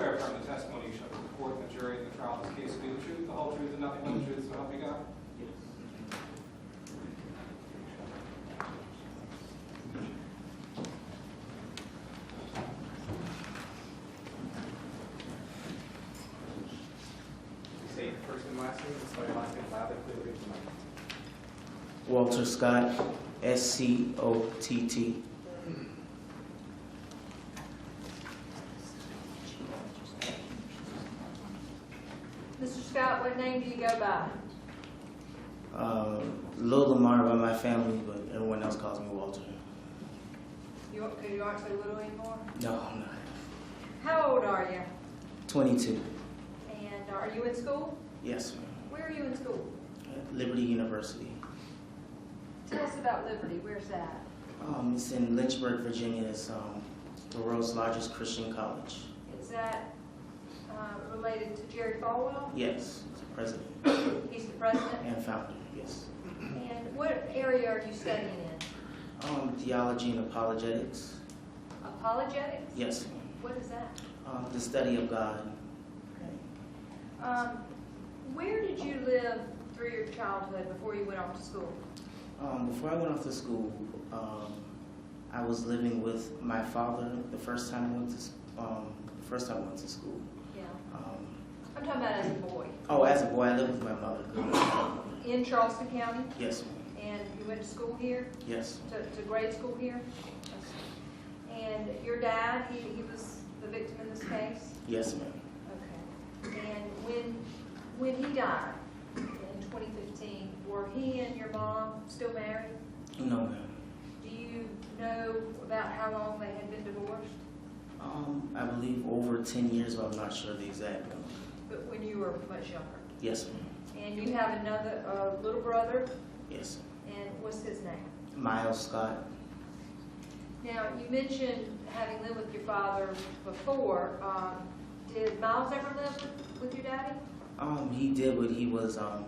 swear affirm the testimony you shall put forth in the jury in the trial of this case will be the truth, the whole truth, and nothing but the truth, so help me God? Say your first and last name, and spell your last name loudly, clearly, read the mic. Walter Scott, S-C-O-T-T. Mr. Scott, what name do you go by? Lil Lamar by my family, but everyone else calls me Walter. Because you aren't so little anymore? No, I'm not. How old are you? 22. And are you in school? Yes, ma'am. Where are you in school? At Liberty University. Tell us about Liberty. Where's that? It's in Lynchburg, Virginia. It's the world's largest Christian college. Is that related to Jerry Falwell? Yes, he's the president. He's the president? And founder, yes. And what area are you studying in? Theology and apologetics. Apologetics? Yes, ma'am. What is that? The study of God. Where did you live through your childhood before you went off to school? Before I went off to school, I was living with my father the first time I went to school. Yeah. I'm talking about as a boy. Oh, as a boy, I lived with my mother. In Charleston County? Yes, ma'am. And you went to school here? Yes. To grade school here? And your dad, he was the victim in this case? Yes, ma'am. Okay. And when he died in 2015, were he and your mom still married? No, ma'am. Do you know about how long they had been divorced? I believe over 10 years, but I'm not sure the exact number. But when you were much younger? Yes, ma'am. And you have another little brother? Yes, ma'am. And what's his name? Miles Scott. Now, you mentioned having lived with your father before. Did Miles ever live with your daddy? He did, but he was a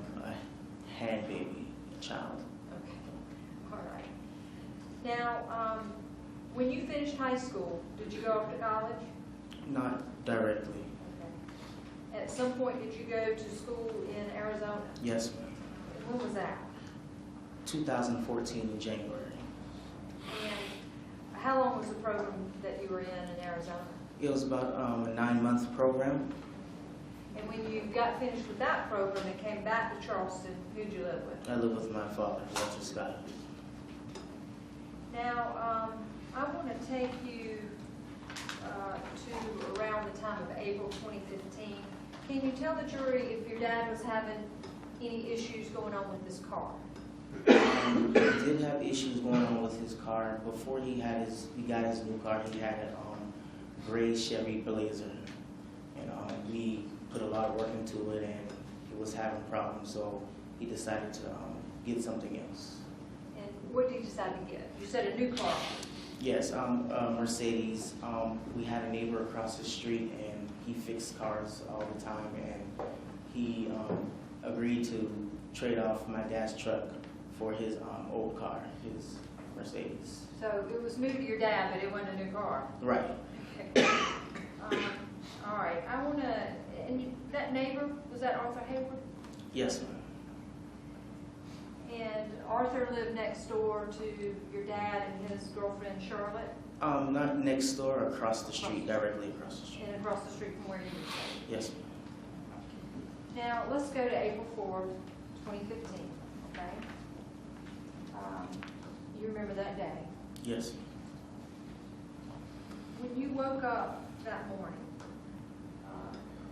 hand baby, a child. Okay. All right. Now, when you finished high school, did you go off to college? Not directly. Okay. At some point, did you go to school in Arizona? Yes, ma'am. And when was that? 2014 in January. And how long was the program that you were in Arizona? It was about a 9-month program. And when you got finished with that program and came back to Charleston, who'd you live with? I lived with my father, Walter Scott. Now, I want to take you to around the time of April 2015. Can you tell the jury if your dad was having any issues going on with his car? He did have issues going on with his car. Before he got his new car, he had a gray Chevy Blazer. And we put a lot of work into it, and he was having problems, so he decided to get something else. And what did you decide to get? You said a new car. Yes, Mercedes. We had a neighbor across the street, and he fixed cars all the time, and he agreed to trade off my dad's truck for his old car, his Mercedes. So it was new to your dad, but it wasn't a new car. Right. Okay. All right. I want to. And that neighbor, was that Arthur Hayward? Yes, ma'am. And Arthur lived next door to your dad and his girlfriend Charlotte? Not next door, across the street, directly across the street. And across the street from where you live? Yes, ma'am. Now, let's go to April 4th, 2015, okay? You remember that day? Yes, ma'am. When you woke up that morning,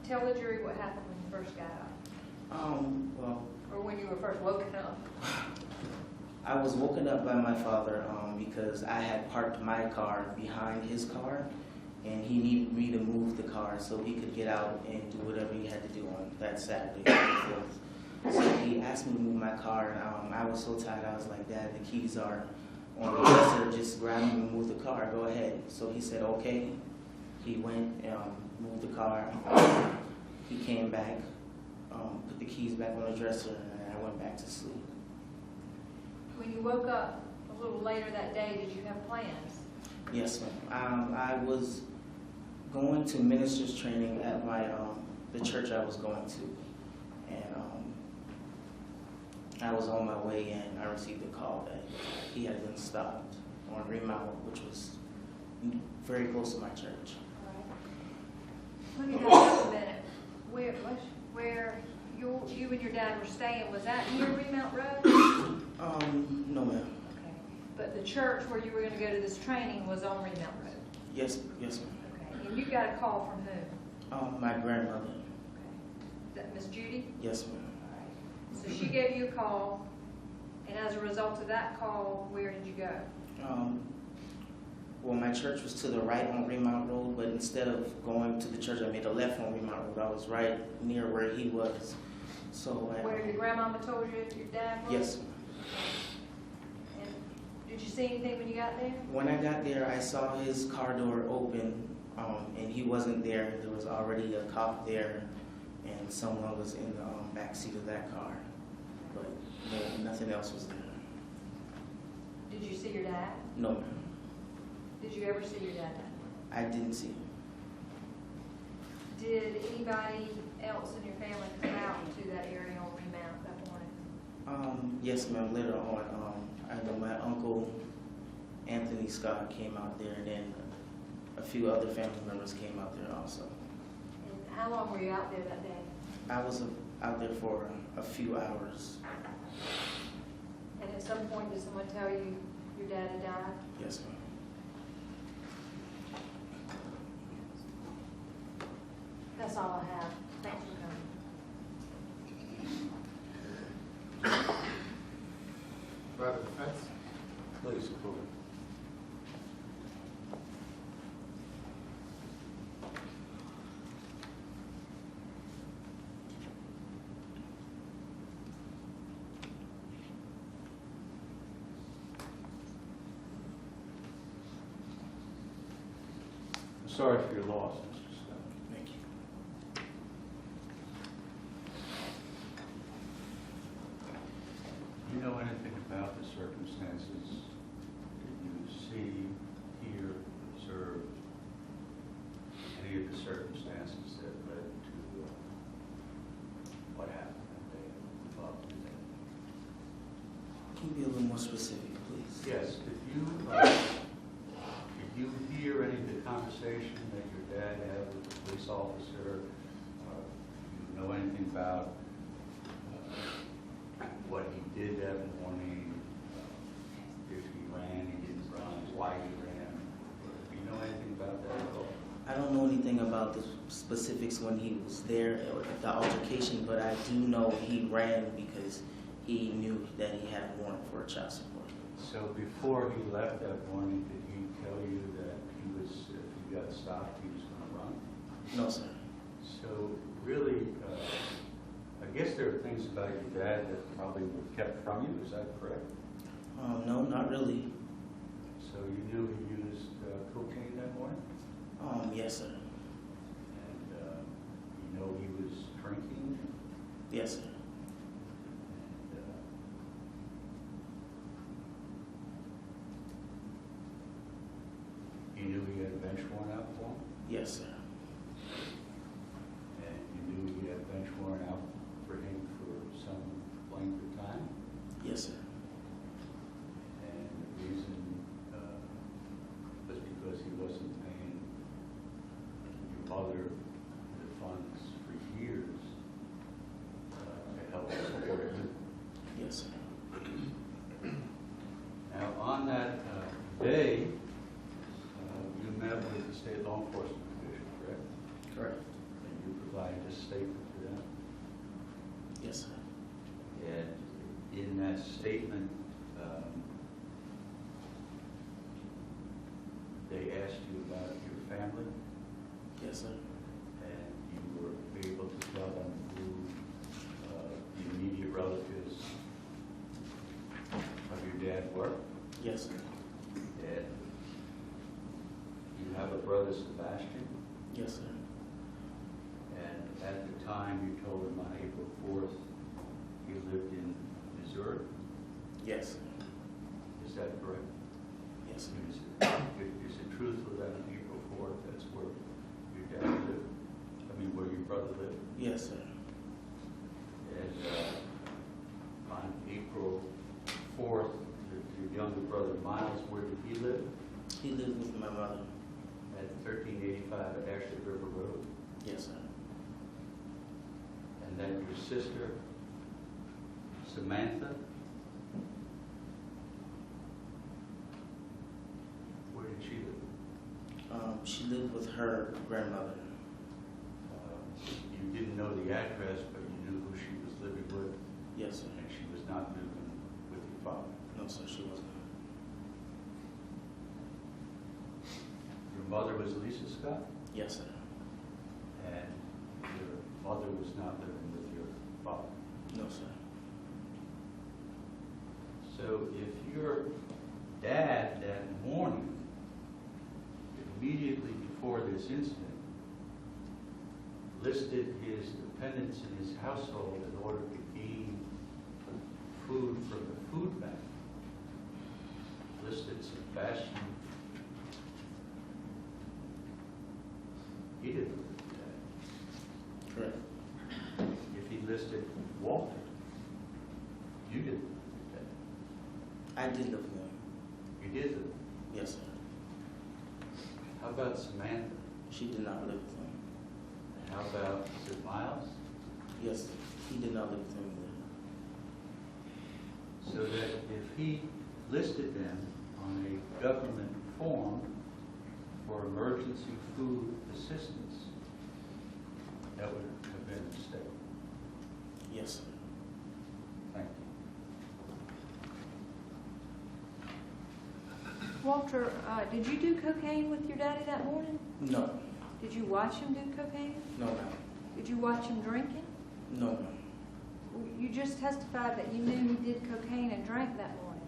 tell the jury what happened when you first got up. Well, or when you were first woken up. I was woken up by my father because I had parked my car behind his car, and he needed me to move the car so he could get out and do whatever he had to do on that Saturday, the 4th. So he asked me to move my car, and I was so tired, I was like, Dad, the keys are on the dresser, just grab them and move the car, go ahead. So he said, okay. He went and moved the car. He came back, put the keys back on the dresser, and I went back to sleep. When you woke up a little later that day, did you have plans? Yes, ma'am. I was going to ministers training at my the church I was going to, and I was on my way in. I received a call that he had been stopped on Remount, which was very close to my church. Let me have a minute. Where you and your dad were staying, was that near Remount Road? No, ma'am. Okay. But the church where you were going to go to this training was on Remount Road? Yes, ma'am. Okay. And you got a call from whom? My grandmother. Okay. Is that Miss Judy? Yes, ma'am. So she gave you a call, and as a result of that call, where did you go? Well, my church was to the right on Remount Road, but instead of going to the church, I made a left on Remount Road. I was right near where he was. So Where your grandmama told you your dad was? Yes. And did you see anything when you got there? When I got there, I saw his car door open, and he wasn't there. There was already a cop there, and someone was in the back seat of that car. But no, nothing else was there. Did you see your dad? No, ma'am. Did you ever see your dad? I didn't see him. Did anybody else in your family come out to that area on Remount that morning? Yes, ma'am. Later on, I know my uncle Anthony Scott came out there, and then a few other family members came out there also. And how long were you out there that day? I was out there for a few hours. And at some point, did someone tell you your dad had died? Yes, ma'am. That's all I have. Thanks for coming. Private defense? Please, approve. I'm sorry for your loss, Mr. Scott. Thank you. Do you know anything about the circumstances that you see, hear, observe? Any of the circumstances that led to what happened that day? Can you be a little more specific, please? Yes. Did you hear any of the conversation that your dad had with the police officer? Do you know anything about what he did that morning? If he ran, he didn't run, why he ran? Do you know anything about that at all? I don't know anything about the specifics when he was there or the altercation, but I do know he ran because he knew that he had a warrant for child support. So before he left that morning, did he tell you that he was, if he got stopped, he was going to run? No, sir. So really, I guess there are things about your dad that probably were kept from you, is that correct? No, not really. So you knew he used cocaine that morning? Yes, sir. And you know he was drinking? Yes, sir. And you knew he had a bench warrant out for him? Yes, sir. And you knew he had a bench warrant out for him for some length of time? Yes, sir. And the reason was because he wasn't paying your mother the funds for years to help support you. Yes, sir. Now, on that day, you met with the state law enforcement division, correct? Correct. And you provided a statement to them. Yes, sir. And in that statement, they asked you about your family, Yes, sir. and you were able to tell them who the immediate relatives of your dad were. Yes, sir. And you have a brother, Sebastian, Yes, sir. and at the time you told him on April 4th he lived in Missouri. Yes, sir. Is that correct? Yes, sir. Is it truthful that on April 4th, that's where Yes, sir. And on April 4th, your younger brother Miles, where did he live? He lived with my mother. At 1385 Ashley River Road. Yes, sir. And then your sister, Samantha, where did she live? She lived with her grandmother. You didn't know the address, but you knew who she was living with, Yes, sir. and she was not living with your father. No, sir, she wasn't. Your mother was Lisa Scott, Yes, sir. and your mother was not living with your father. No, sir. So if your dad that morning, immediately before this incident, listed his dependents in his household in order to gain food from the food bank, listed Sebastian, he didn't live with Correct. that. If he listed Walter, you didn't live with that. I did live with him. You did live with him. Yes, sir. How about Samantha? She did not live with him. And how about, is it Miles? Yes, he did not live with him either. So that if he listed them on a government form for emergency food assistance, that would have been a mistake. Yes, sir. Thank you. Walter, did you do cocaine with your daddy that morning? No. Did you watch him do cocaine? No, ma'am. Did you watch him drinking? No, ma'am. You just testified that you knew he did cocaine and drank that morning.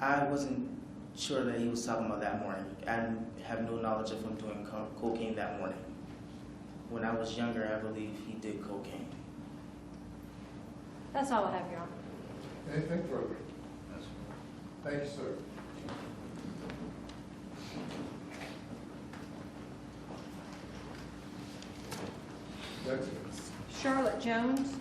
I wasn't sure that he was talking about that morning. I have no knowledge of him doing cocaine that morning. When I was younger, I believe he did cocaine. That's all I have, Your Honor. Anything further? That's Thank you, sir. Next. Charlotte Jones.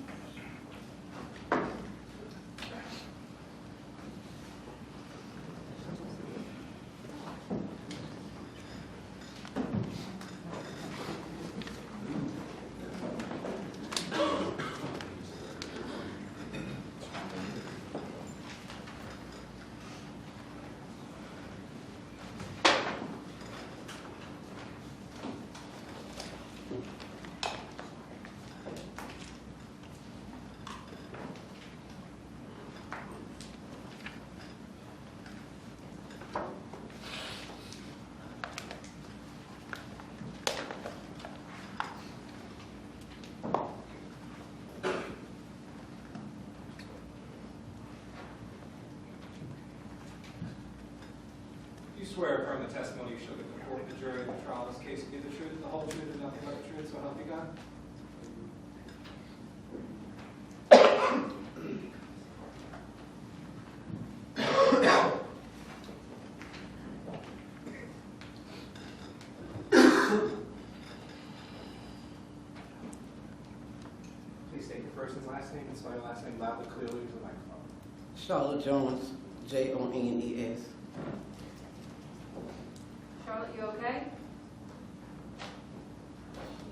You swear affirm the testimony you shall give the court, the jury, and the trial of this case to be the truth, the whole truth, and nothing but the truth, so help you God? Please state your first and last name and spell your last name loudly, clearly into the microphone. Charlotte Jones, Jones. Charlotte, you okay?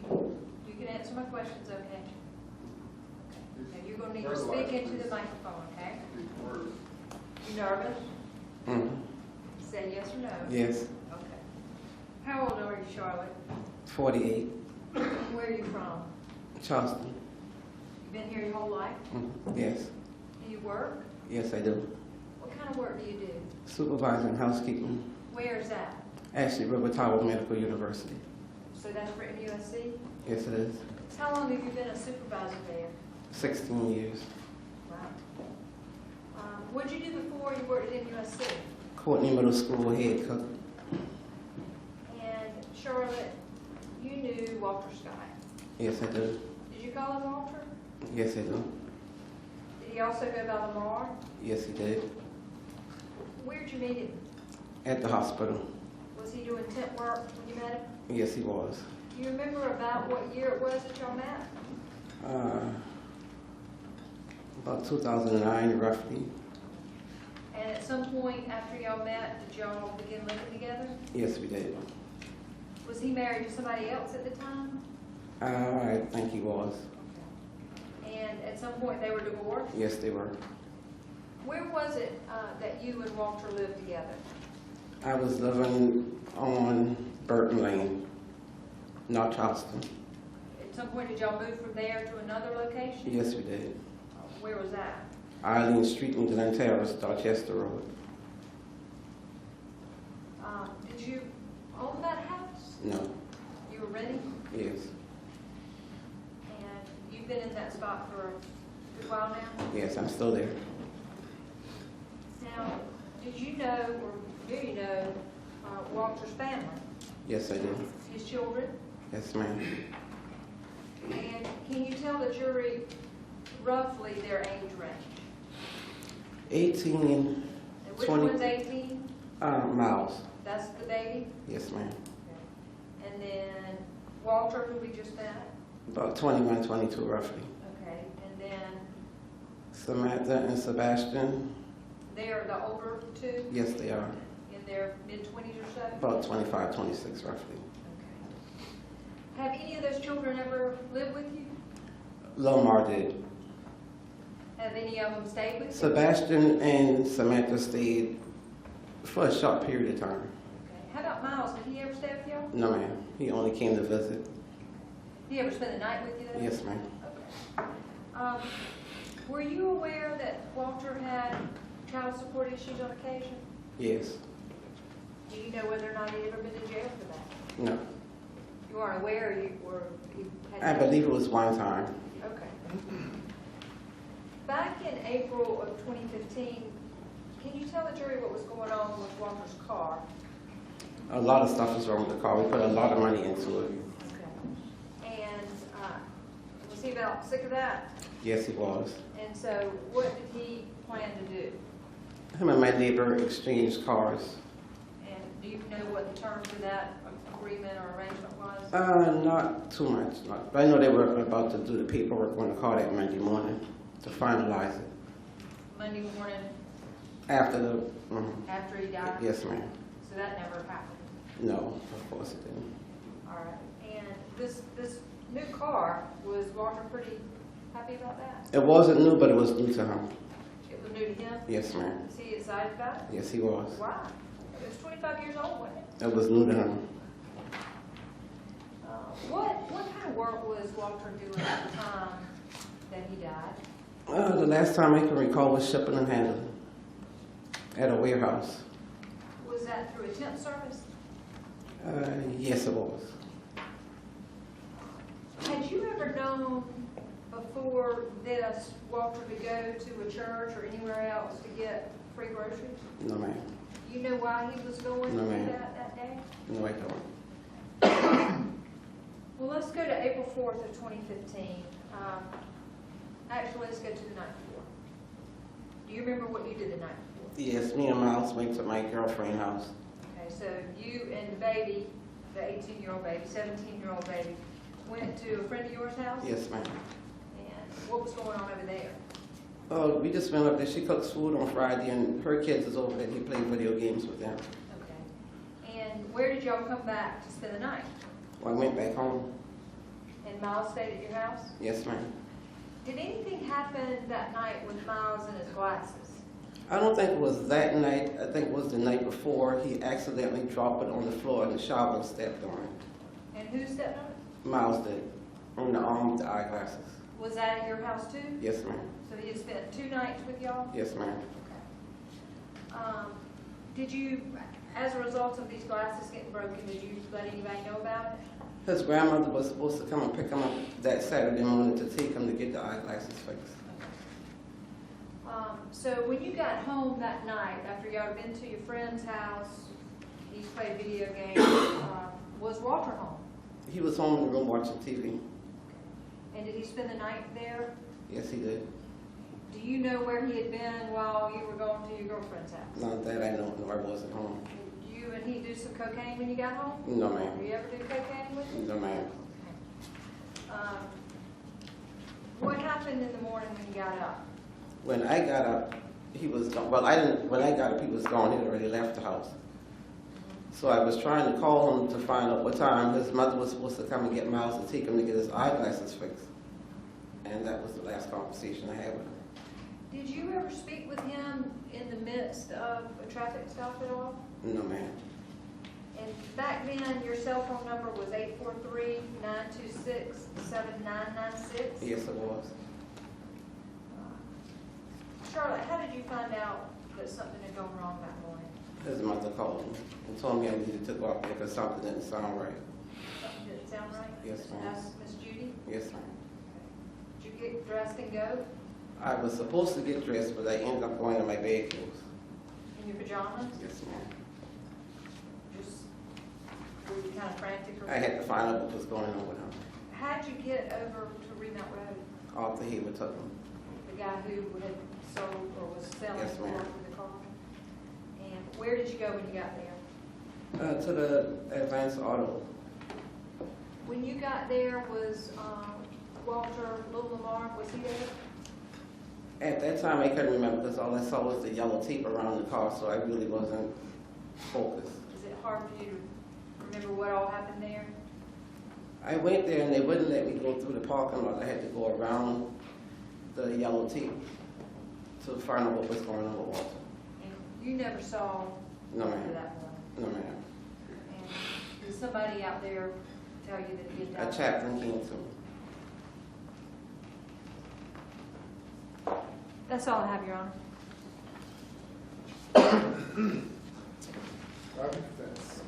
You can answer my questions, okay? Now, you're going to need to speak into the microphone, okay? You nervous? Say yes or no. Yes, Okay. How old are you, Charlotte? 48, Where are you from? Charleston. You been here your whole life? Yes, Do you work? yes I do. What kind of work do you do? Supervising housekeeping, Where is that? Ashley River Tower Medical University. So that's for MUSC? Yes it is. How long have you been a supervisor there? 16 years. Wow. What did you do before you worked at MUSC? Courtney Middle School head cook. And Charlotte, you knew Walter Scott. Yes I do. Did you call him Walter? Yes I do. Did he also go by Lamar? Yes he did. Where'd you meet him? At the hospital. Was he doing temp work when you met him? Yes he was. Do you remember about what year it was that y'all met? About 2009, roughly. And at some point after y'all met, did y'all begin living together? Yes, we did. Was he married to somebody else at the time? I think he was. And at some point they were divorced? Yes, they were. Where was it that you and Walter lived together? I was living on Burton Lane, North Charleston. At some point did y'all move from there to another location? Yes, we did. Where was that? Arlene Street in Glen Terrace, Dorchester Road. Did you own that house? No. You were renting? Yes. And you've been in that spot for a good while now? Yes, I'm still there. Now, did you know, or do you know, Walter's family? Yes, I did. His children? Yes, ma'am. And can you tell the jury roughly their age range? 18, And which 20. one's 18? Miles. That's the baby? Yes, ma'am. And then Walter, who we just met? About 21, 22, roughly. Okay. And then Samantha and Sebastian. they're the older two? Yes, they are. In their mid-20s or so? About 25, 26, roughly. Okay. Have any of those children ever lived with you? Lomar did. Have any of them stayed with you? Sebastian and Samantha stayed for a short period of time. Okay. How about Miles? Did he ever stay with y'all? No, ma'am. He only came to visit. Did he ever spend the night with you though? Yes, ma'am. Okay. Were you aware that Walter had child support issues on occasion? Yes. Do you know whether or not he'd ever been to jail for that? No. You aren't aware you were? He I believe it was one time. Okay. Back in April of 2015, can you tell the jury what was going on with Walter's car? A lot of stuff was wrong with the car. We put a lot of money into it. Okay. And was he about sick of that? Yes, he was. And so what did he plan to do? Him and my neighbor exchanged cars. And do you know what the terms of that agreement or arrangement was? Not too much. I know they were about to do the paperwork on the car that Monday morning to finalize it. Monday morning After the, after he died? yes, ma'am. So that never happened? No, of course it didn't. All right. And this new car, was Walter pretty happy about that? It wasn't new, but it was new to him. It was new to him? Yes, ma'am. Was he excited about it? Yes, he was. Why? It was 25 years old, wasn't it? It was new to him. What kind of work was Walter doing at the time that he died? The last time I can recall was shipping and handling at a warehouse. Was that through a temp service? Yes, it was. Had you ever known before this Walter to go to a church or anywhere else to get free groceries? No, ma'am. You know why he was going No, to do ma'am. that day? No, I don't. Well, let's go to April 4th of 2015. Actually, let's go to the night before. Do you remember what you did the night before? Yes, me and Miles went to my girlfriend's house. Okay, so you and the baby, the 18-year-old baby, 17-year-old baby, went to a friend of yours' house? Yes, ma'am. And what was going on over there? Oh, we just went up there. She cooks food on Friday, and her kids is over there. He played video games with them. Okay. And where did y'all come back to spend the night? Well, I went back home. And Miles stayed at your house? Yes, ma'am. Did anything happen that night with Miles and his glasses? I don't think it was that night. I think it was the night before. He accidentally dropped it on the floor in the shower and stepped on it. And who stepped on it? Miles did. On the arm with the eyeglasses. Was that at your house too? Yes, ma'am. So he had spent 2 nights with y'all? Yes, ma'am. Okay. Did you, as a result of these glasses getting broken, did you let anybody know about it? His grandmother was supposed to come and pick him up that Saturday morning to take him to get the eyeglasses fixed. So when you got home that night, after y'all had been to your friend's house, he's played video games, was Walter home? He was home in the room watching TV. And did he spend the night there? Yes, he did. Do you know where he had been while you were going to your girlfriend's house? Not that I know, no, I wasn't home. Did you and he do some cocaine when you got home? No, ma'am. Did you ever do cocaine with him? No, ma'am. happened in the morning when you got up? When I got up, he was gone. Well, I didn't, when I got up, he was gone. He had already left the house. So I was trying to call him to find out what time his mother was supposed to come and get Miles to take him to get his eyeglasses fixed. And that was the last conversation I had with him. Did you ever speak with him in the midst of a traffic stop at all? No, ma'am. And back then, your cell phone number was 843-926-7996? Yes, it was. Charlotte, how did you find out that something had gone wrong that morning? His mother called me and told me I needed to go out there because something didn't sound right. Something didn't sound right? Yes, ma'am. That's Miss Judy? Yes, ma'am. Did you get dressed and go I was supposed to get dressed, but I ended up going in my bed clothes. in your pajamas? Yes, ma'am. Just, were you kind of frantic or? I had to find out what was going on with him. How'd you get over to Remount Road? After he would took him. The guy who had sold or was selling Yes, for ma'am. the car? And where did you go when you got there? To the Advanced Auto. When you got there, was Walter Little Lamar, was he there? At that time, I couldn't remember because all I saw was the yellow tape around the car, so I really wasn't focused. Is it hard for you to remember what all happened there? I went there and they wouldn't let me go through the parking lot. I had to go around the yellow tape to find out what was going on with Walter. And you never saw No, Walter ma'am. that morning? No, ma'am. And did somebody out there tell you that he had A died? chaplain came to me. That's all I have, Your Honor. Private defense.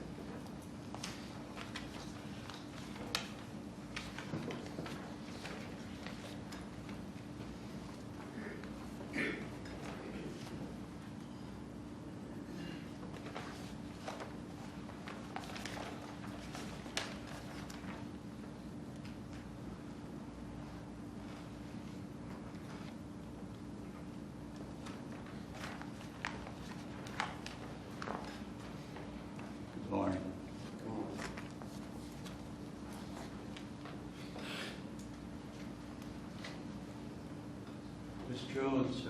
Good morning. Come on. Ms. Jones,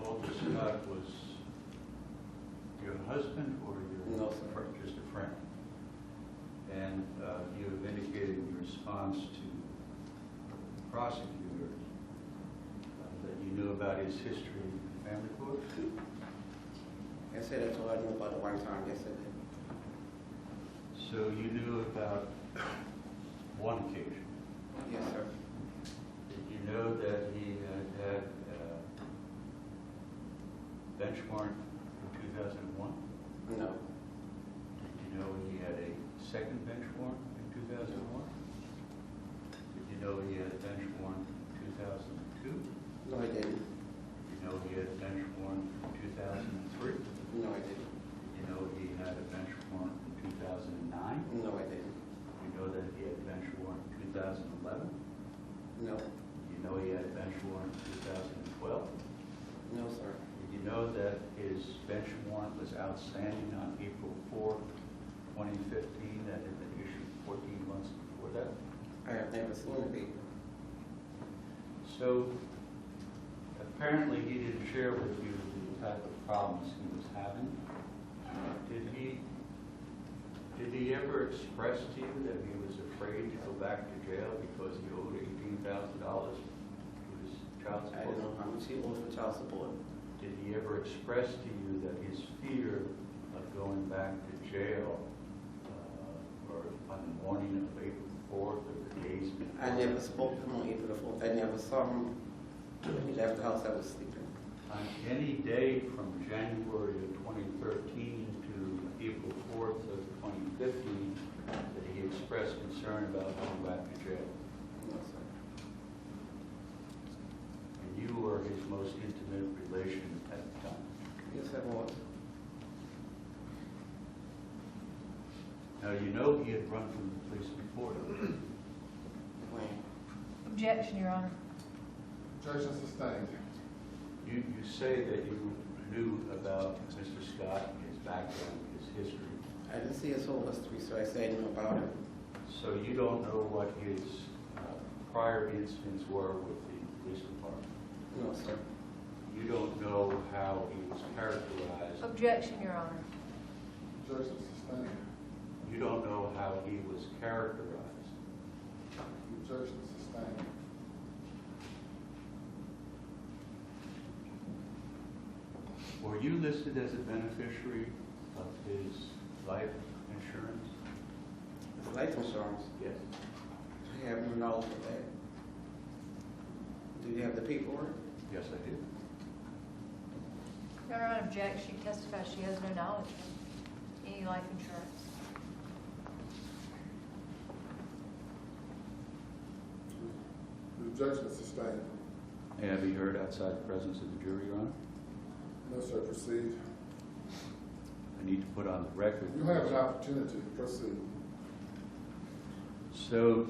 Walter Scott was your husband or your No, sir. just a friend? And you have indicated in response to the prosecutor that you knew about his history in family court? I said that's all I knew about the one time yesterday. So you knew about one occasion. Yes, sir. Did you know that he had a bench warrant in 2001? No. Did you know he had a second bench warrant in 2001? Did you know he had a bench warrant in 2002? No, I didn't. Did you know he had a bench warrant in 2003? No, I didn't. Did you know he had a bench warrant in 2009? No, I didn't. Did you know that he had a bench warrant in 2011? No. Did you know he had a bench warrant in 2012? No, sir. Did you know that his bench warrant was outstanding on April 4, 2015, that had been issued 14 months before that? I have never seen a paper. So apparently he didn't share with you the type of problems he was having. Did he ever express to you that he was afraid to go back to jail because he owed $18,000 to his child I support? didn't know how much he owed for child support. Did he ever express to you that his fear of going back to jail or on the morning of April 4th or the days before? I never spoke to him on April the 4th. I never saw him when he left the house. I was sleeping. On any day from January of 2013 to April 4th of 2015, that he expressed concern about going back to jail. No, sir. And you were his most intimate relation at the time. Yes, I was. Now, you know he had run from the police before. When? Objection, Your Honor. Objection sustained. You say that you knew about Mr. Scott, his background, his history. I didn't see his whole history, so I said I knew about it. So you don't know what his prior incidents were with the police department? No, sir. You don't know how he was characterized? Objection, Your Honor. Objection sustained. You don't know how he was characterized? Objection sustained. Were you listed as a beneficiary of his life insurance? It's life insurance. Yes. I have no knowledge of that. Do you have the paperwork? Yes, I did. Your Honor, objects. She testifies she has no knowledge of any life insurance. The objection is sustained. May I be heard outside the presence of the jury, Your Honor? No, sir, proceed. I need to put on the record. You have an opportunity to proceed. So,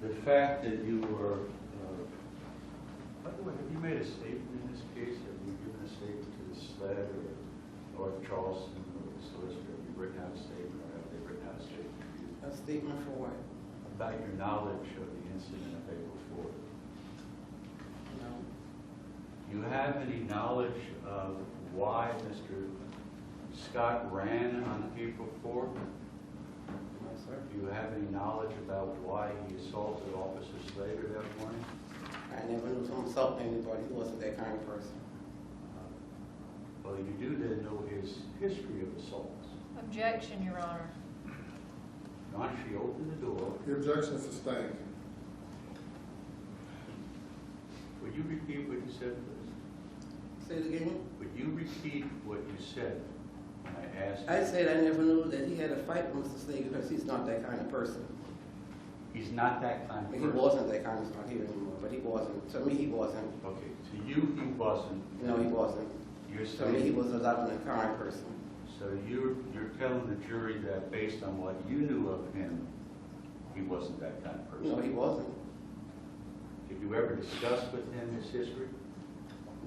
the fact that you were, by the way, have you made a statement in this case? Have you given a statement to the SLED or North Charleston or the solicitor? Have you written out a statement or have they written out a statement for you? A statement for what? About your knowledge of the incident of April 4th. No. Do you have any knowledge of why Mr. Scott ran on April 4th? No, sir. Do you have any knowledge about why he assaulted Officer Slager that morning? I never knew to insult anybody. He wasn't that kind of person. Well, you do then know his history of assaults. Objection, Your Honor. Your Honor, she opened the door. The objection is sustained. Would you repeat what you said, please? Say it again. Would you repeat what you said when I asked you? I said I never knew that he had a fight with Mr. Slager because he's not that kind of person. He's not that kind of He person. wasn't that kind of, he's not here anymore, but he wasn't. To me, he wasn't. Okay, to you, he wasn't. No, he wasn't. You're To me, he saying, was a loving and kind person. so you're telling the jury that based on what you knew of him, he wasn't that kind of person? No, he wasn't. Did you ever discuss with him his history?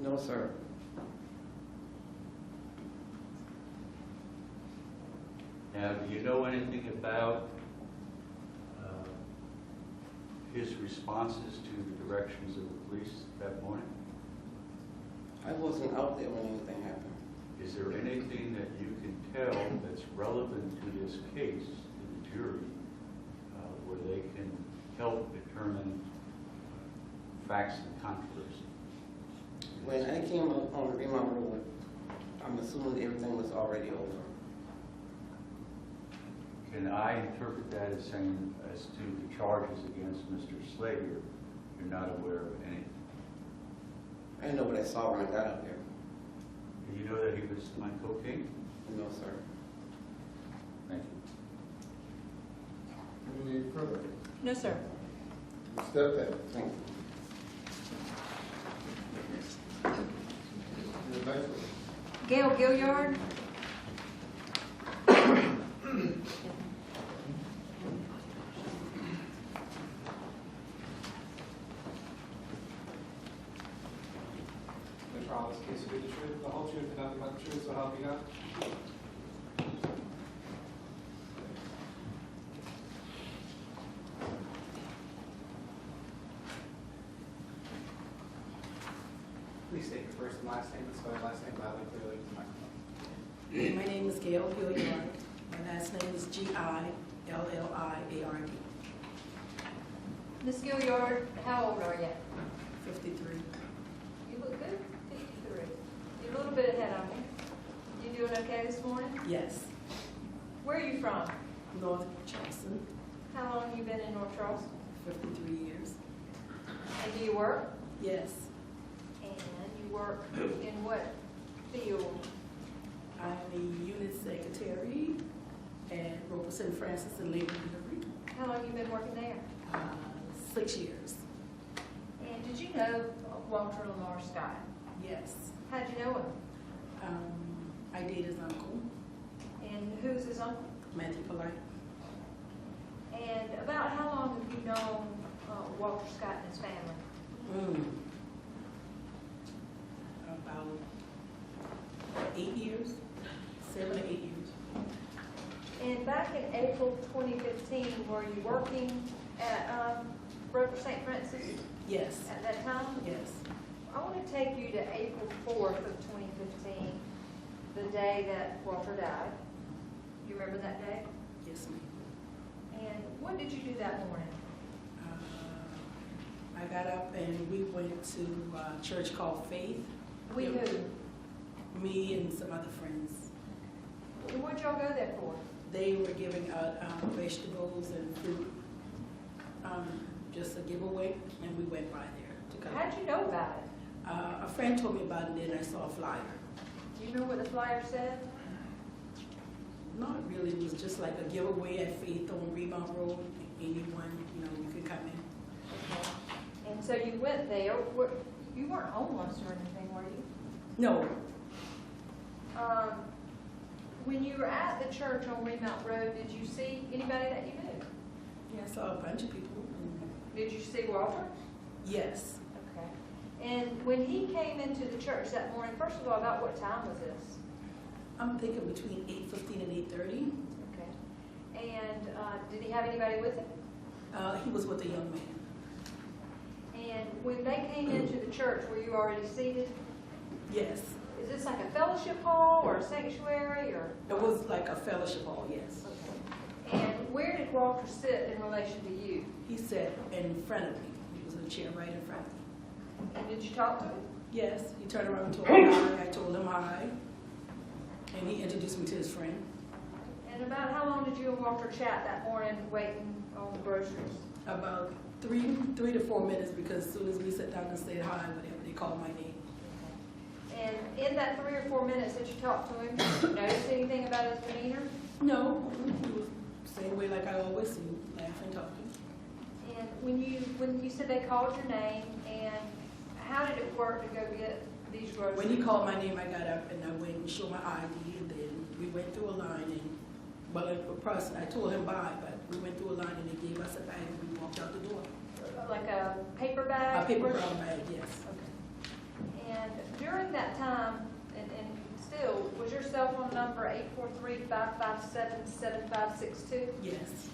No, sir. Now, do you know anything about his responses to the directions of the police that morning? I wasn't out there when anything happened. Is there anything that you can tell that's relevant to this case to the jury where they can help determine facts and controversy? When I came up on the Remount Road, I'm assuming everything was already over. Can I interpret that as saying, as to the charges against Mr. Slager, you're not aware of anything? I didn't know what I saw when I got up there. Do you know that he was on cocaine? No, sir. Thank you. Any further? No, sir. Step down. Thank you. Your next one. Gail Gilliard. The trial of this case will be the truth, the whole truth, and nothing but the truth, so help you God. Please state your first and last name, and spell your last name loudly and clearly into the microphone. My name is Gail Hilliard. My last name is Gilliard. Miss Gilliard, how old are you? 53. You look good, 53. You're a little bit ahead of me. You doing okay this morning? Yes. Where are you from? North Charleston, How long have you been in North Charleston? 53 years. And do you work? Yes. And you work in what field? I'm a unit secretary at Robertson Francis and Labor Delivery. How long have you been working there? 6 years. And did you know Walter Lamar Scott? Yes. How'd you know him? I dated his uncle, And who's his uncle? Matthew Polite. And about how long have you known Walter Scott and his family? About 8 years, 7 or 8 years. And back in April 2015, were you working at Roper St. Francis Yes, at that time? yes. I want to take you to April 4th of 2015, the day that Walter died. You remember that day? Yes, ma'am. And what did you do that morning? I got up and we went to a church called Faith. We who? Me and some other friends. And what'd y'all go there for? They were giving out vegetables and fruit, just a giveaway, and we went by there to come. How'd you know about it? A friend told me about it, and then I saw a flyer. Do you know what the flyer said? Not really, it was just like a giveaway at Faith on Remount Road. Anyone, you could come in. Okay. And so you went there. You weren't homeless or anything, were you? No, When you were at the church on Remount Road, did you see anybody that you knew? yeah, I saw a bunch of people. Did you see Walter? Yes, Okay. And when he came into the church that morning, first of all, about what time was this? I'm thinking between 8:15 and 8:30. Okay. And did he have anybody with him? He was with a young man. And when they came into the church, were you already seated? Yes, Is this like a fellowship hall or a sanctuary or? it was like a fellowship hall, yes. Okay. And where did Walter sit in relation to you? He sat in front of me. He was in a chair right in front of me. And did you talk to him? Yes, he turned around and told me hi. I told him hi. And he introduced me to his friend. And about how long did you and Walter chat that morning waiting on the groceries? About three to 4 minutes, because as soon as we sat down and said hi, whatever, they called my name. And in that 3 or 4 minutes that you talked to him, did you notice anything about his demeanor? No, he was the same way like I always see, laughing, talking. And when you said they called your name, and how did it work to go get these groceries? When he called my name, I got up and I went and showed my ID, and then we went through a line, and well, a person, I told him bye, but we went through a line and they gave us a bag and we walked out the door. Like a paper bag? A paper brown bag, yes. Okay. And during that time, and still, was your cell phone number 843-557-7562? Yes,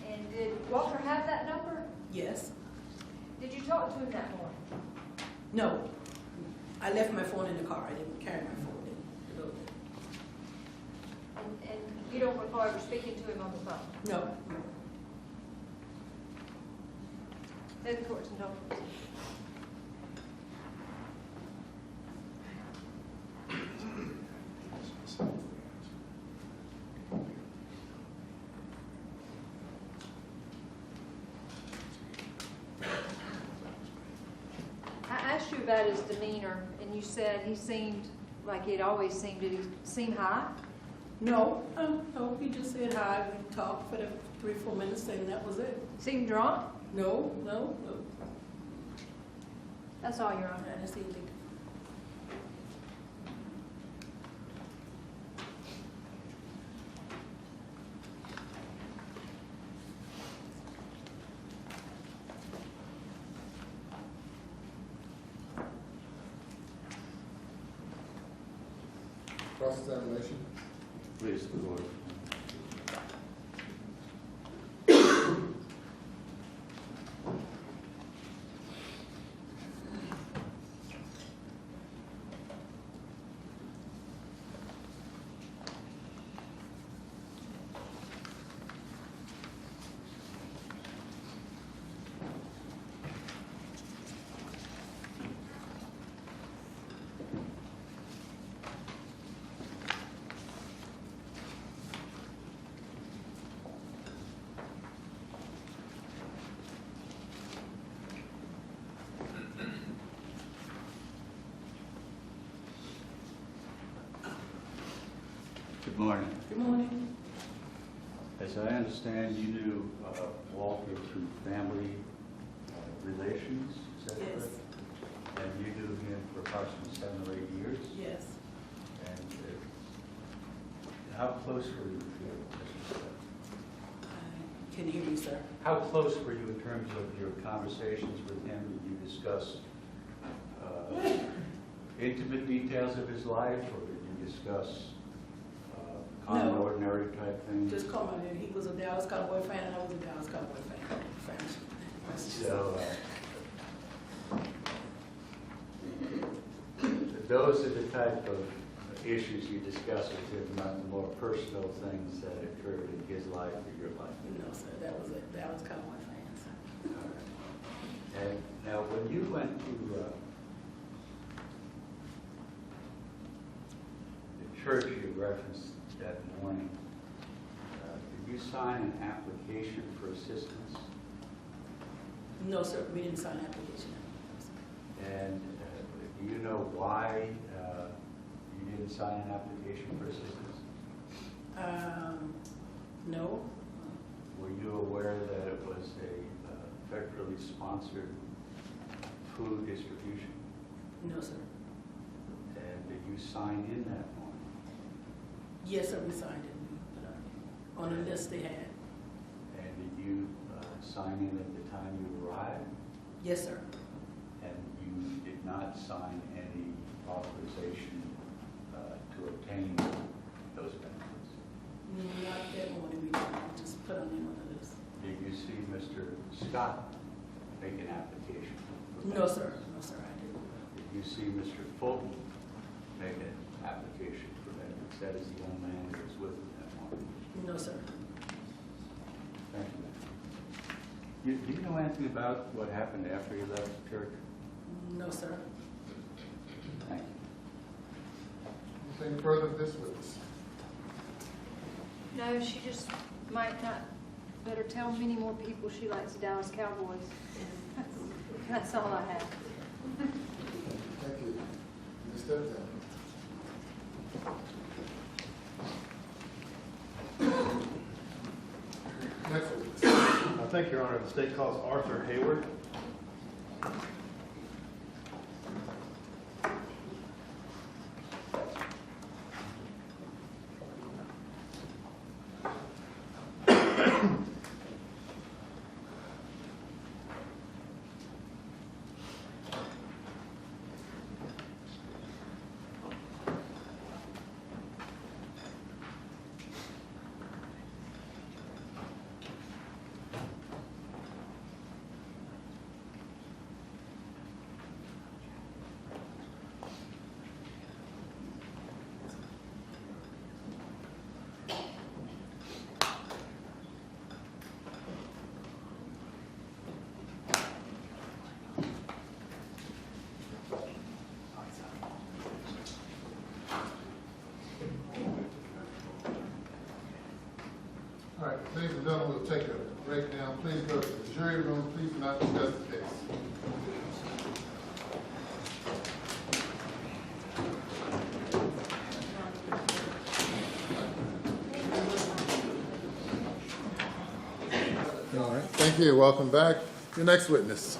And did Walter have that number? yes. Did you talk to him that morning? No, I left my phone in the car. I didn't carry my phone in the building. And you don't recall ever speaking to him on the phone? No, Then the court's indulgence. I asked you about his demeanor, and you said he seemed like he'd always seemed. Did he seem high? no, he just said hi. We talked for the 3 or 4 minutes and that was it. Seemed drunk? No. That's all, Your Honor. I didn't see anything. Cross-examination. Please, the Lord. Good morning. Good morning. As I understand, you knew Walter through family relations, is that Yes, correct? And you knew him for approximately 7 or 8 years? yes. And how close were you to him? I can hear you, sir. How close were you in terms of your conversations with him? Did you discuss intimate details of his life, or did you discuss common No. ordinary type thing? Just come on in. He was a Dallas Cowboy fan, and I was a Dallas Cowboy fan. So, those are the type of issues you discuss with him, not the more personal things that occurred in his life or your life. No, sir, that was a Dallas Cowboy fans. All right. And now, when you went to the church you referenced that morning, did you sign an application for assistance? No, sir, we didn't sign an application. And do you know why you didn't sign an application for assistance? No. Were you aware that it was a federally sponsored food distribution? No, sir. And did you sign in that morning? Yes, sir, we signed it. We put it on the list they had. And did you sign in at the time you arrived? Yes, sir. And you did not sign any authorization to obtain those benefits? Not that morning, we didn't. We just put on them on the list. Did you see Mr. Scott make an application? No, sir. No, sir, I didn't. Did you see Mr. Fulton make an application for benefits? That is the young man who was with him that morning. No, sir. Thank you. Do you know anything about what happened after you left the church? No, sir. Thank you. Anything further of this witness? No, she just might not, better tell many more people she likes the Dallas Cowboys. That's all I have. Thank you. Ms. Steptown. Next witness. Thank you, Your Honor. The state calls Arthur Hayward. All right, ladies and gentlemen, we'll take a break now. Please go to the jury room. Please do not discuss the case. All right, thank you. Welcome back. Your next witness.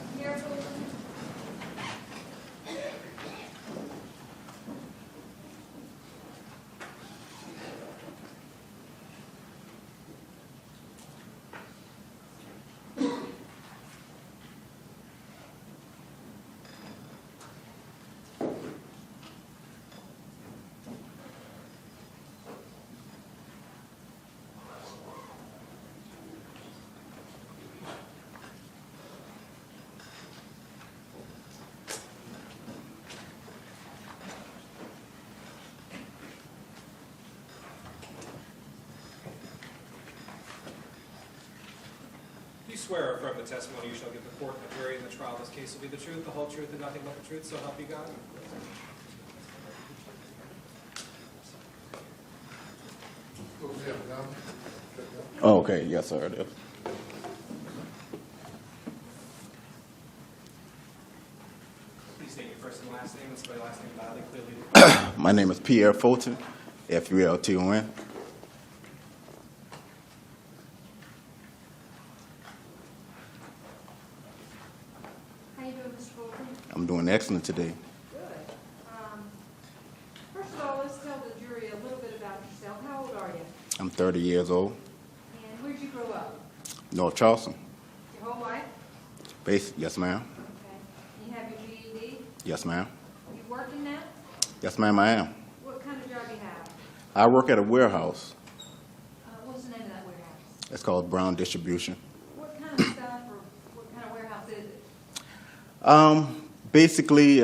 Do you swear or affirm the testimony you shall give the court and the jury in the trial of this case will be the truth, the whole truth, and nothing but the truth, so help you God? Oh, okay, yes, sir, it is. Please state your first and last name and spell your last name loudly, clearly. My name is Pierre Fulton, Fulton. How you doing, Mr. Fulton? I'm doing excellent today. Good. First of all, let's tell the jury a little bit about yourself. How old are you? I'm 30 years old, And where'd you grow up? North Charleston. Your whole life? Yes, ma'am. Okay. You have your GED? Yes, ma'am. You working now? Yes, ma'am, I am. What kind of job you have? I work at a warehouse It's called Brown Distribution. What kind of stuff or what kind of warehouse is it? Basically,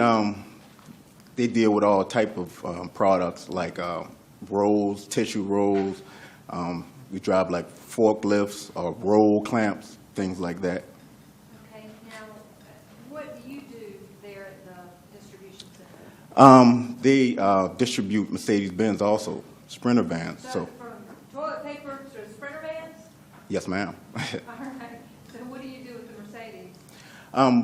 they deal with all type of products like rolls, tissue rolls. We drive like forklifts or roll clamps, things like that. Okay, now, what do you do there at the distribution center? They distribute Mercedes-Benz also, Sprinter vans. So So, from toilet paper to Sprinter vans? yes, ma'am. All right, so what do you do with the Mercedes?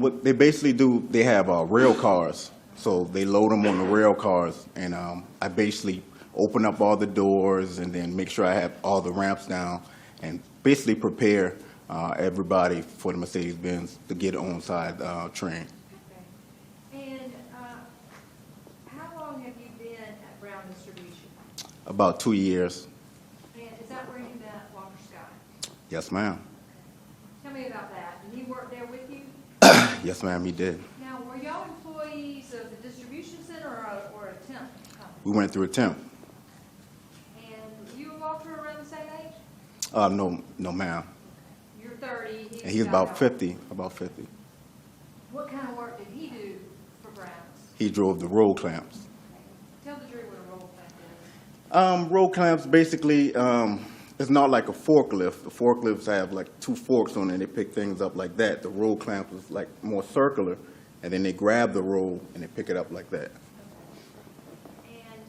What they basically do, they have rail cars. So they load them on the rail cars, and I basically open up all the doors and then make sure I have all the ramps down and basically prepare everybody for the Mercedes-Benz to get on-side train. Okay. And how long have you been at Brown Distribution? About 2 years. And is that where you met Walter Scott? Yes, ma'am. Tell me about that. Did he work there with you? Yes, ma'am, he did. Now, were y'all employees of the distribution center or a temp company? We went through a temp. And you and Walter are around the same age? No, ma'am. You're 30. And he's about 50, about 50. What kind of work did he do for Brown's? He drove the roll clamps. Tell the jury what a roll clamp is. Roll clamps basically, it's not like a forklift. The forklifts have like 2 forks on it, and they pick things up like that. The roll clamp is like more circular, and then they grab the roll and they pick it up like that. And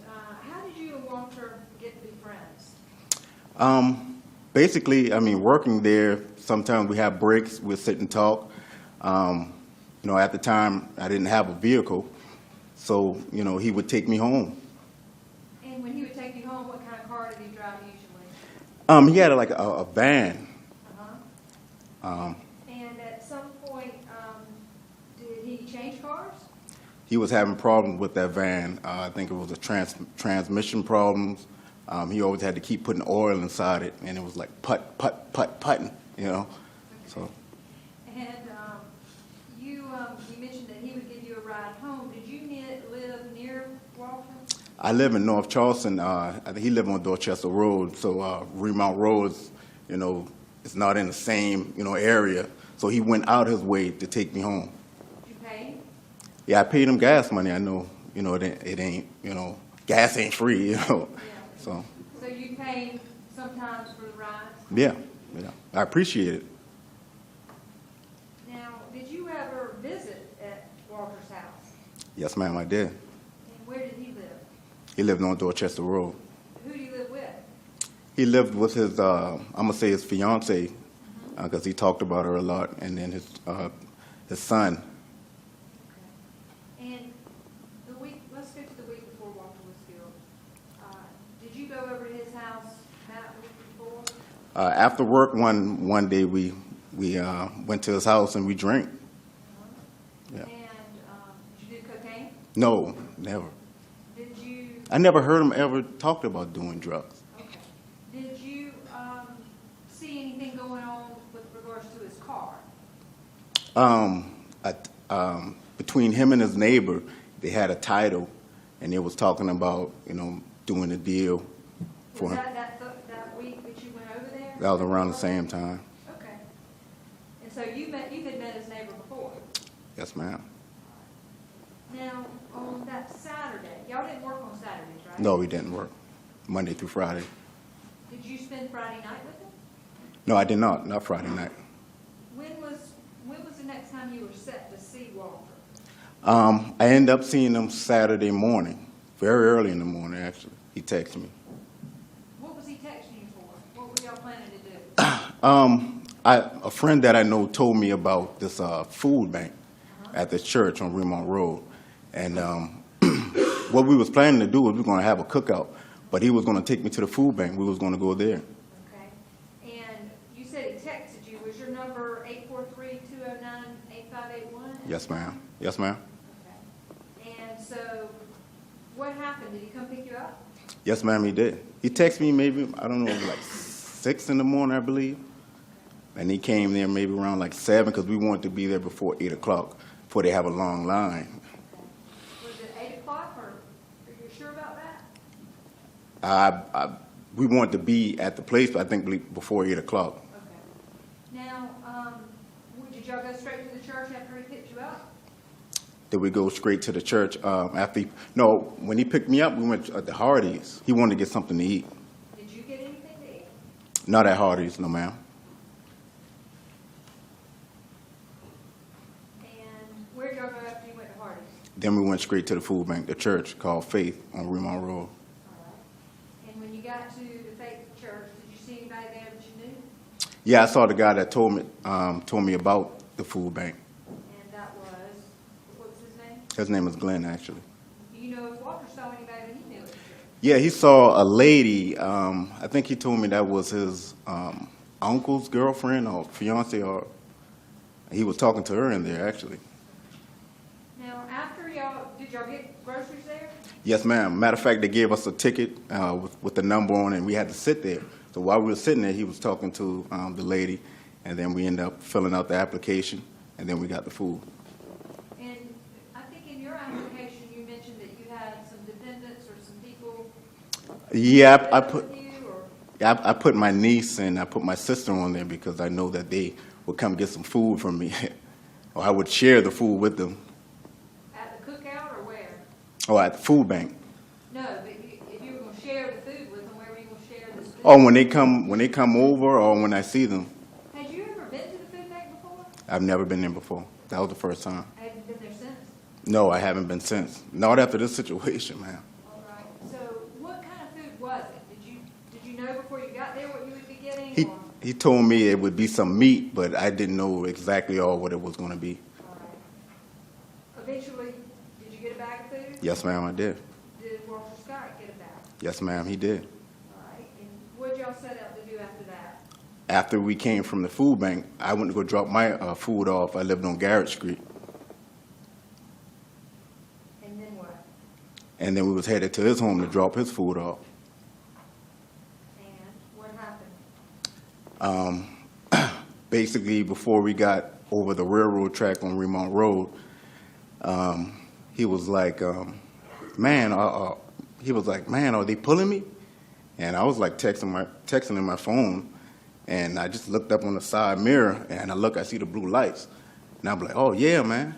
how did you and Walter get to be friends? Basically, I mean, working there, sometimes we have breaks, we'll sit and talk. You know, at the time, I didn't have a vehicle, so, you know, he would take me home. And when he would take you home, what kind of car did he drive usually? He had like a van. And at some point, did he change cars? He was having problems with that van. I think it was a transmission problems. He always had to keep putting oil inside it, and it was like putting, you know. So And you mentioned that he would give you a ride home. Did you live near Walter? I live in North Charleston. I think he lived on Dorchester Road, so Remount Road is, you know, it's not in the same, you know, area. So he went out his way to take me home. Did you pay? Yeah, I paid him gas money. I know, you know, it ain't, you know, gas ain't free, you know. Yeah. So So you pay sometimes for the rides? yeah, I appreciate it. Now, did you ever visit at Walter's house? Yes, ma'am, I did. And where did he live? He lived on Dorchester Road. Who do you live with? He lived with his, I'm gonna say his fiance, because he talked about her a lot, and then his son. And let's go to the week before Walter was killed. Did you go over to his house that week before? After work one day, we went to his house and we drank. Yeah. And did you do cocaine? No, never. Did you? I never heard him ever talk about doing drugs. Okay. Did you see anything going on with regards to his car? Between him and his neighbor, they had a title, and they was talking about, you know, doing a deal for Was him. that week that you went over there? That was around the same time. Okay. And so you had met his neighbor before? Yes, ma'am. Now, on that Saturday, y'all didn't work on Saturdays, right? No, we didn't work Monday through Friday. Did you spend Friday night with him? No, I did not Friday night. When was the next time you were set to see Walter? I ended up seeing him Saturday morning, very early in the morning, actually. He texted me. What was he texting you for? What were y'all planning to do? A friend that I know told me about this food bank at the church on Remount Road. And what we was planning to do was we were going to have a cookout, but he was going to take me to the food bank. We was going to go there. Okay. And you said he texted you. Was your number 843-209-8581? Yes, ma'am. Yes, ma'am. Okay. And so what happened? Did he come pick you up? Yes, ma'am, he did. He texted me maybe, I don't know, like 6 in the morning, I believe. And he came there maybe around like 7 because we wanted to be there before 8 o'clock, before they have a long line. Was it 8 o'clock, or are you sure about that? We wanted to be at the place, but I think before 8 o'clock. Now, did y'all go straight to the church after he picked you up? Did we go straight to the church after no, when he picked me up, we went at the Hardee's. He wanted to get something to eat. Did you get anything to eat? Not at Hardee's, no ma'am. And where'd y'all go after you went to Hardee's? Then we went straight to the food bank, the church called Faith on Remont Road. All right. And when you got to the Faith Church, did you see anybody there that you knew? Yeah, I saw the guy that told me about the food bank. And that was, what was his name? His name is Glenn, actually. Do you know if Walter saw anybody that he knew at the church? Yeah, he saw a lady. I think he told me that was his uncle's girlfriend or fiance, or he was talking to her in there, actually. Now, after did y'all get groceries there? Yes, ma'am. Matter of fact, they gave us a ticket with the number on it, and we had to sit there. So while we were sitting there, he was talking to the lady, and then we ended up filling out the application, and then we got the food. And I think in your application, you mentioned that you had some dependents or some people Yeah, I living put with you, or I put my niece and I put my sister on there because I know that they would come get some food from me, or I would share the food with them. at the cookout, or where? Or at the food bank. No, but if you were going to share the food with them, where were you going to share this food? Or when they come over, or when I see them. Had you ever been to the food bank before? I've never been there before. That was the first time. Have you been there since? No, I haven't been since. Not after this situation, man. All right. So what kind of food was it? Did you know before you got there what you would be getting? He told me it would be some meat, but I didn't know exactly all what it was going to be. All right. Eventually, did you get a bag of food? Yes, ma'am, I did. Did Walter Scott get a bag? Yes, ma'am, he did. All right. And what y'all set out to do after that? After we came from the food bank, I went to go drop my food off. I lived on Garrett Street. And then what? And then we was headed to his home to drop his food off. And what happened? Basically, before we got over the railroad track on Remont Road, he was like, man, are they pulling me? And I was like texting in my phone, and I just looked up on the side mirror, and I see the blue lights. And I'm like, oh, yeah, man.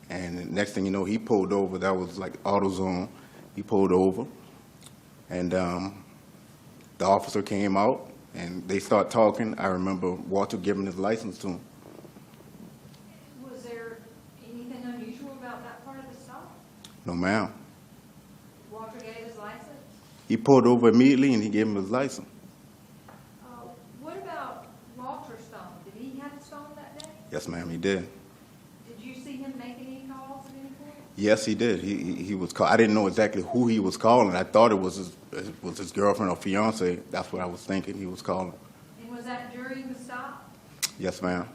And the next thing you know, he pulled over. That was like AutoZone. He pulled over, and the officer came out, and they start talking. I remember Walter giving his license to him. Was there anything unusual about that part of the stop? No, ma'am. Walter gave his license? He pulled over immediately, and he gave him his license. What about Walter's phone? Did he have his phone that day? Yes, ma'am, he did. Did you see him making any calls at any point? Yes, he did. He was call. I didn't know exactly who he was calling. I thought it was his girlfriend or fiance. That's what I was thinking he was calling. And was that during the stop? Yes, ma'am.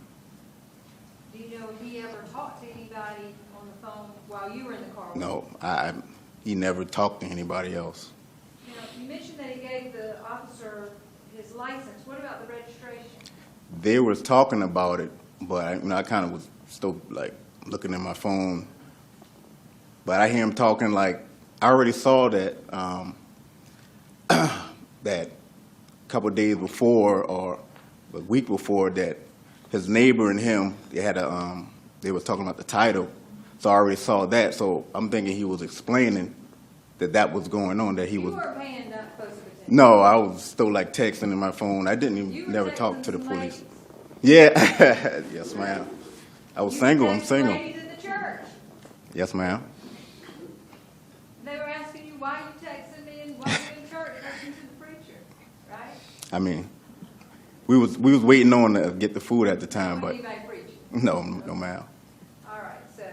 Do you know if he ever talked to anybody on the phone while you were in the car? No, he never talked to anybody else. Now, you mentioned that he gave the officer his license. What about the registration? They was talking about it, but I kind of was still like looking at my phone. But I hear him talking like I already saw that that a couple of days before or a week before that his neighbor and him they were talking about the title. So I already saw that. So I'm thinking he was explaining that was going on. That he was. You weren't paying that close of attention. No, I was still like texting in my phone. I didn't You even were never texting talk to the some police. ladies. Yeah, yes, ma'am. I was single. I'm You were texting single. ladies in the church. Yes, ma'am. They were asking you, why you texting me and why you in church listening to the preacher, right? I mean, we was waiting on to get the food at the time, but Anybody preaching? no, ma'am. All right, so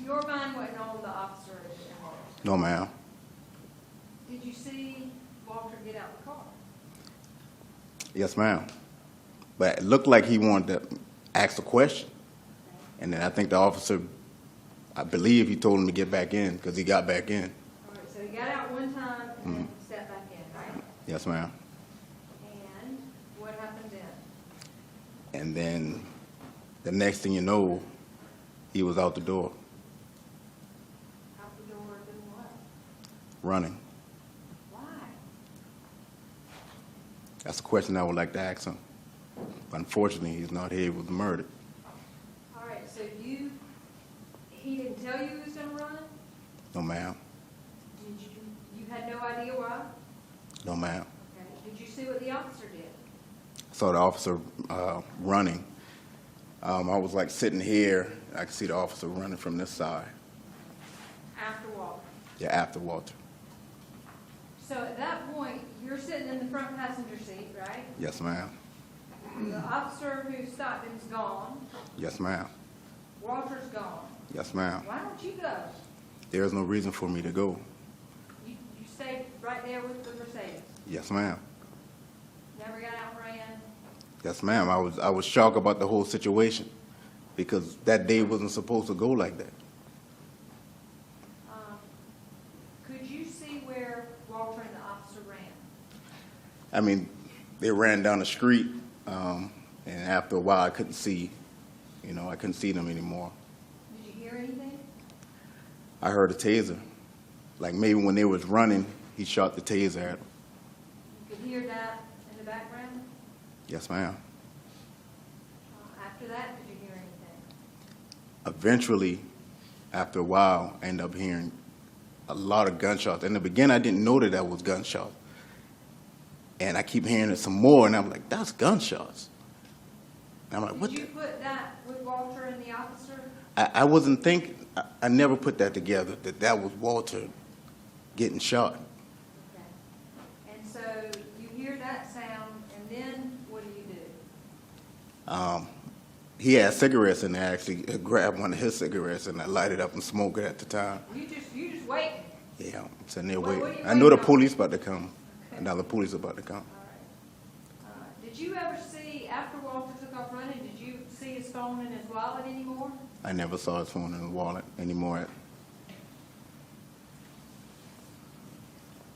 your mind wasn't on the officer involved. No, ma'am. Did you see Walter get out the car? Yes, ma'am. But it looked like he wanted to ask a question, and then I think the officer, I believe he told him to get back in because he got back in. All right, so he got out one time and then stepped back in, right? Yes, ma'am. And what happened then? And then the next thing you know, he was out the door Out the door doing what? running. Why? That's a question I would like to ask him. Unfortunately, he's not here. He was murdered. All right, so he didn't tell you he was gonna run? No, ma'am. You had no idea why? No, ma'am. Okay. Did you see what the officer did? I saw the officer running. I was like sitting here. I could see the officer running from this side. After Walter? Yeah, after Walter. So at that point, you're sitting in the front passenger seat, right? Yes, ma'am. The officer who stopped him's gone. Yes, ma'am. Walter's gone. Yes, ma'am. Why don't you go? There's no reason for me to go. You stayed right there with the Mercedes. Yes, ma'am. Never got out and ran. Yes, ma'am. I was shocked about the whole situation because that day wasn't supposed to go like that. Could you see where Walter and the officer ran? I mean, they ran down the street, and after a while, I couldn't see. I couldn't see them anymore. Did you hear anything? I heard a taser. Like maybe when they was running, he shot the taser at them. You could hear that in the background? Yes, ma'am. After that, did you hear anything? Eventually, after a while, I ended up hearing a lot of gunshots. In the beginning, I didn't know that was gunshots. And I keep hearing it some more, and I'm like, that's gunshots. And I'm like, what? Did you put that with Walter and the officer? I wasn't thinking, I never put that together, that was Walter getting shot. Okay. And so you hear that sound, and then what do you do? He had cigarettes, and I actually grabbed one of his cigarettes, and I lighted up and smoked it at the time. You just waiting. Yeah, I'm sitting there What are waiting. you I know the waiting on? police about to come. Okay. Now the police about to come. All right. Did you ever see, after Walter took off running, did you see his phone and his wallet anymore? I never saw his phone in the wallet anymore.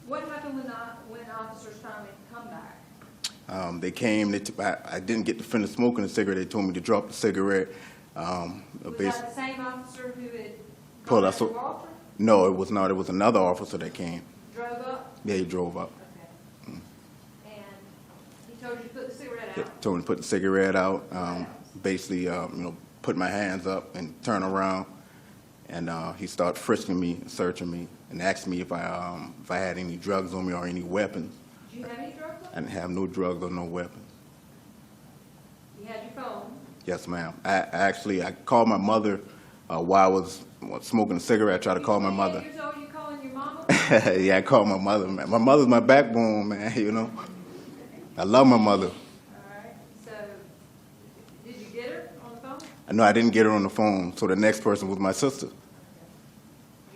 What happened when officers finally come back? They came. I didn't get to finish smoking the cigarette. They told me to drop the cigarette. Was that the same officer who had Pulled gone us after o- Walter? No, it was not. It was another officer that came. Drove up? Yeah, he drove up. Okay. And he told you to put the cigarette He out? told me to put the cigarette out. Basically, put my hands up and turn around. And he started frisking me, searching me, and asked me if I had any drugs on me or any weapons. Did you have any drugs on? I didn't have no drugs or no weapons. You had your phone? Yes, ma'am. I called my mother while I was smoking a cigarette. I tried to call my mother. You 28 years old, you calling your mama? Yeah, I called my mother, man. My mother's my backbone, man, I love my mother. All right. So, did you get her on the phone? No, I didn't get her on the phone, so the next person was my sister. Did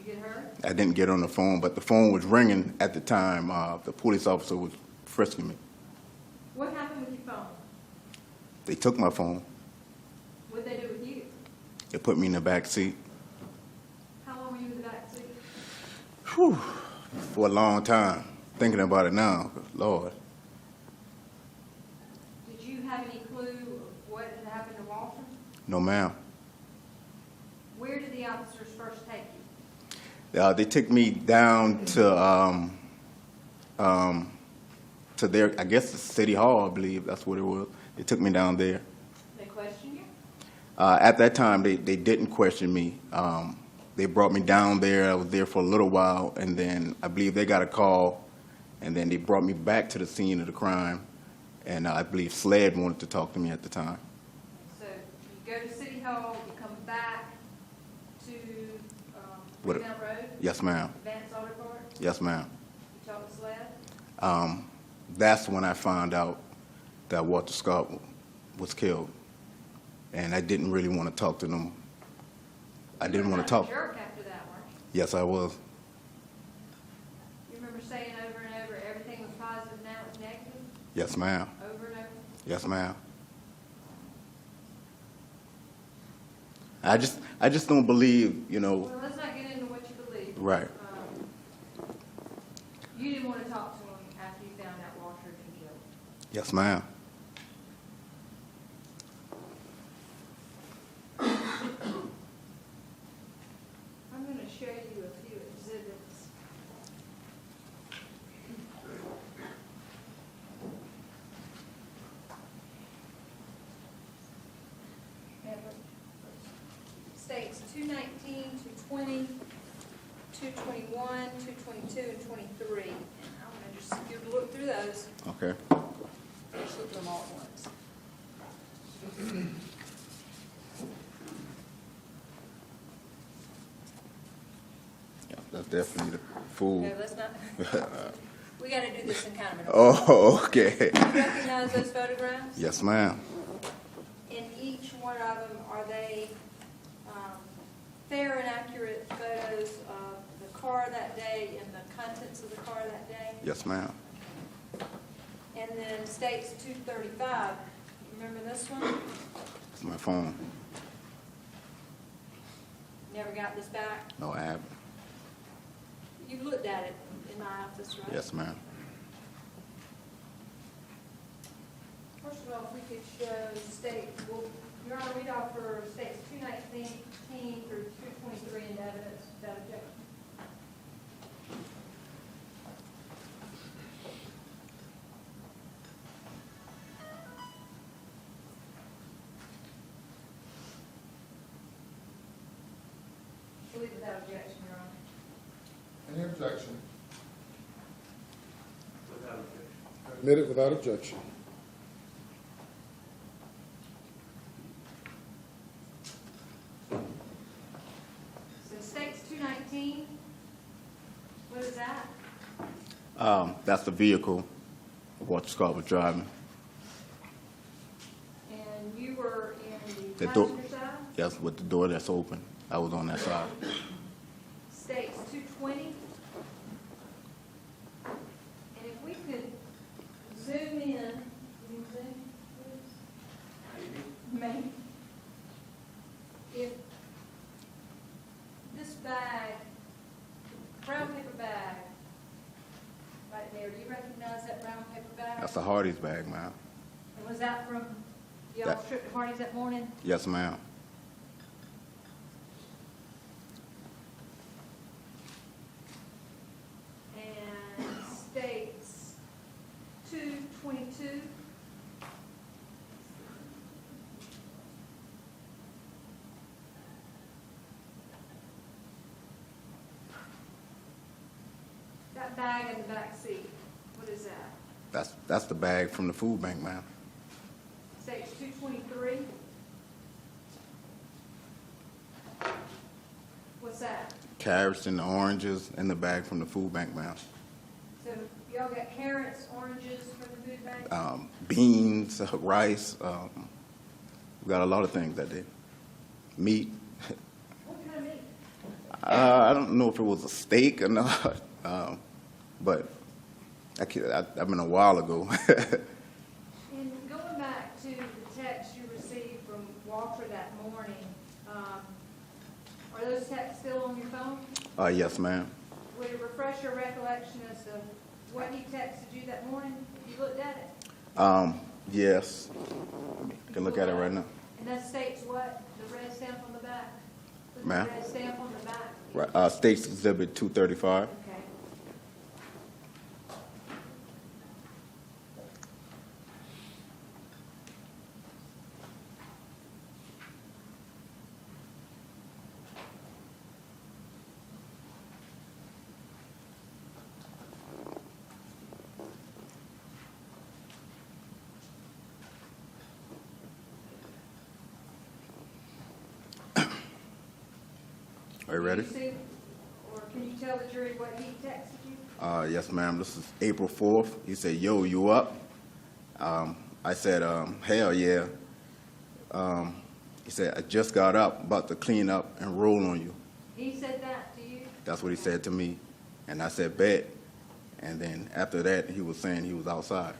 you get her? I didn't get her on the phone, but the phone was ringing at the time. The police officer was frisking me. What happened with your phone? They took my phone. What'd they do with you? They put me in the back seat. How long were you in the back seat? Whew, for a long time. Thinking about it now, Lord. Did you have any clue of what had happened to Walter? No, ma'am. Where did the officers first take you? They took me down to their, I guess, the city hall, I believe that's what it was. They took me down there. They questioned you? At that time, they didn't question me. They brought me down there. I was there for a little while, and then I believe they got a call, and then they brought me back to the scene of the crime, and I believe Sled wanted to talk to me at the time. So you go to City Hall, you come back to What- Greenmount Road? Yes, ma'am. Advanced Auto Park? Yes, ma'am. You talk to Sled? That's when I found out that Walter Scott was killed, and I didn't really want to talk to them. I didn't want to talk. You were kind of a jerk after that, weren't you? Yes, I was. You remember saying over and over, everything was positive, now it's negative? Yes, ma'am. Over and over? Yes, ma'am. I just don't believe, Well, let's not get into what you believe. Right. You didn't want to talk to him after you found out Walter had been killed. Yes, ma'am. I'm going to show you a few exhibits. 219, 220, 221, 222, and 23. And I'm going to just give a look through those. Okay. Let's look at them all at once. Yeah, that's definitely the food. No, let's not. We got to do this in kind of an order. Oh, okay. You recognize those photographs? Yes, ma'am. In each one of them, are they fair and accurate photos of the car that day and the contents of the car that day? Yes, ma'am. And then states 235. Remember this one? It's my phone. Never got this back? No, I haven't. You looked at it in my office, right? Yes, ma'am. First of all, if we could show state, well, Your Honor, read off for states 219 through 223 in evidence without objection. Believe without objection, Your Honor. Any objection? Without objection. Admitted without objection. So states 219, what is that? That's the vehicle what Scott was driving. And you were in the The door- passenger side? Yes, with the door that's open. I was on that side. States 220. And if we could zoom in, can you zoom, please? Maybe. If this bag, brown paper bag, right there, do you recognize that brown paper bag? That's a Hardy's bag, ma'am. And was that from y'all That- trip to Hardee's that morning? Yes, ma'am. And states 222. That bag in the back seat, what is that? That's the bag from the food bank, ma'am. States 223. What's that? Carrots and the oranges in the bag from the food bank, ma'am. So y'all got carrots, oranges from the food bank? Beans, rice. We got a lot of things that day. Meat. What kind of meat? I don't know if it was a steak or not, but I've been a while ago. And going back to the text you received from Walter that morning, are those texts still on your phone? Yes, ma'am. Would it refresh your recollection as to what he texted you that morning, if you looked at it? Yes. I can look at it right now. And that states what? The red stamp on the back? What's Ma'am? the red stamp on the back? Right, States Exhibit 235. Okay. Are you ready? Can you see, or can you tell the jury what he texted you? Yes, ma'am. This is April 4th. He said, "Yo, you up?" I said, "Hell yeah." He said, "I just got up, about to clean up and roll on you." He said that to you? That's what he said to me. And I said, "Bet." And then after that, he was saying he was outside.